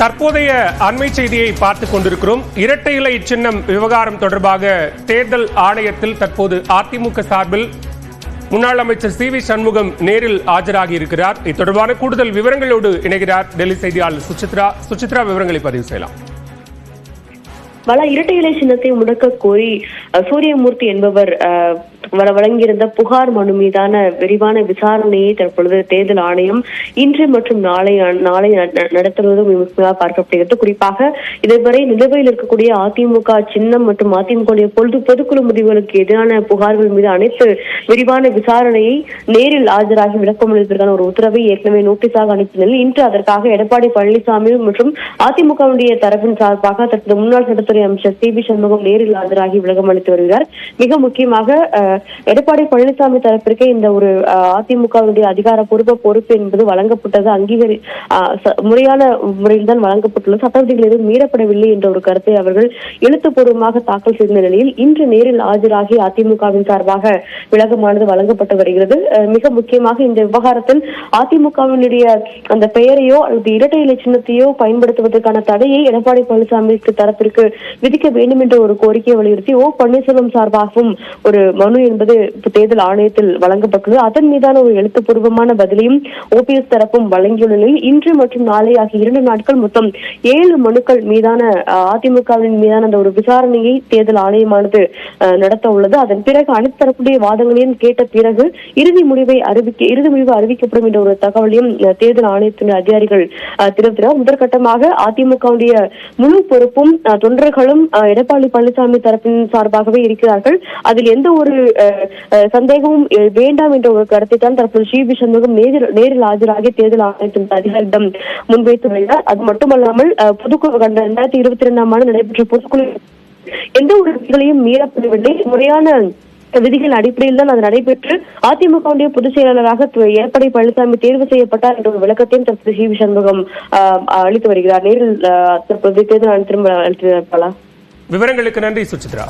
தற்போதைய அண்மை செய்தியை பார்த்துக் கொண்டிருக்கிறோம். இரட்டை இலை சின்னம் விவகாரம் தொடர்பாக தேர்தல் ஆணையத்தில் தற்போது அதிமுக சார்பில் முன்னாள் அமைச்சர் சி.வி. சண்முகம் நேரில் ஆஜராகி இருக்கிறார். இது தொடர்பான கூடுதல் விவரங்களோடு இணைகிறார் டெல்லி செய்தியாளர் சுசித்ரா. சுசித்ரா, விவரங்களை பதிவு செய்யலாம். இரட்டை இலை சின்னத்தை முடக்க கோரி சூரியமூர்த்தி என்பவர் வழங்கியிருந்த புகார் மனு மீதான விரிவான விசாரணையை தற்பொழுது தேர்தல் ஆணையம் இன்று மற்றும் நாளை நடத்துவது முக்கியமாக பார்க்கப்படுகிறது. குறிப்பாக இதுவரை நிலுவையில் இருக்கக்கூடிய அதிமுக சின்னம் மற்றும் அதிமுக பொதுக்குழு முடிவுகளுக்கு எதிரான புகார்கள் மீது அனைத்து விரிவான விசாரணையை நேரில் ஆஜராகி விளக்கம் அளிப்பதற்கான ஒரு உத்தரவை ஏற்கனவே நோட்டீஸாக அனுப்பிய நிலையில் இன்று அதற்காக எடப்பாடி பழனிசாமி மற்றும் அதிமுகவுடைய தரப்பின் சார்பாக தற்போது முன்னாள் சட்டத்துறை அமைச்சர் சி.வி. சண்முகம் நேரில் ஆஜராகி விளக்கம் அளித்து வருகிறார். மிக முக்கியமாக எடப்பாடி பழனிசாமி தரப்பிற்கு இந்த ஒரு அதிமுகவுடைய அதிகாரப்பூர்வ பொறுப்பு என்பது வழங்கப்பட்டது முறையான முறையில் தான் வழங்கப்பட்டுள்ளது, சட்ட விதிகள் எதுவும் மீறப்படவில்லை என்ற ஒரு கருத்தை அவர்கள் எழுத்துப்பூர்வமாக தாக்கல் செய்த நிலையில் இன்று நேரில் ஆஜராகி அதிமுகவின் சார்பாக விளக்கமானது வழங்கப்பட்டு வருகிறது. மிக முக்கியமாக இந்த விவகாரத்தில் அதிமுகவினுடைய அந்த பெயரையோ அல்லது இரட்டை இலை சின்னத்தையோ பயன்படுத்துவதற்கான தடையை எடப்பாடி பழனிசாமி தரப்பிற்கு விதிக்க வேண்டும் என்ற ஒரு கோரிக்கையை வலியுறுத்தி பன்னீர்செல்வம் சார்பாகவும் ஒரு மனு என்பது தேர்தல் ஆணையத்தில் வழங்கப்பட்டுள்ளது. அதன் மீதான ஒரு எழுத்துப்பூர்வமான பதிலையும் ஓபிஎஸ் தரப்பும் வழங்கியுள்ள நிலையில் இன்று மற்றும் நாளை ஆகிய 2 நாட்கள் மொத்தம் 7 மனுக்கள் மீதான அதிமுகவின் மீதான அந்த ஒரு விசாரணையை தேர்தல் ஆணையமானது நடத்த உள்ளது. அதன் பிறகு அனைத்து தரப்புடைய வாதங்களையும் கேட்ட பிறகு இறுதி முடிவு அறிவிக்கப்படும் என்ற ஒரு தகவலையும் தேர்தல் ஆணையத்தின் அதிகாரிகள் தெரிவித்தனர். முதற்கட்டமாக அதிமுகவுடைய முழு பொறுப்பும் தொண்டர்களும் எடப்பாடி பழனிசாமி தரப்பின் சார்பாகவே இருக்கிறார்கள். அதில் எந்த ஒரு சந்தேகமும் வேண்டாம் என்ற ஒரு கருத்தை தான் தற்போது சி.வி. சண்முகம் நேரில் ஆஜராகி தேர்தல் ஆணையத்தின் அதிகாரியிடம் முன்வைத்து வருகிறார். அது மட்டுமல்லாமல் பொதுக்குழு 2022ஆம் ஆண்டு நடைபெற்ற பொதுக்குழு எந்த ஒரு விதிகளையும் மீறப்படவில்லை, முறையான விதிகள் அடிப்படையில் தான் அது நடைபெற்று அதிமுகவுடைய பொதுச் செயலாளராக எடப்பாடி பழனிசாமி தேர்வு செய்யப்பட்டார் என்ற ஒரு விளக்கத்தையும் தற்போது சி.வி. சண்முகம் அளித்து வருகிறார். நேரில் தற்போது தேர்தல் திரும்ப அளித்திருப்பாளா? விவரங்களுக்கு நன்றி சுசித்ரா.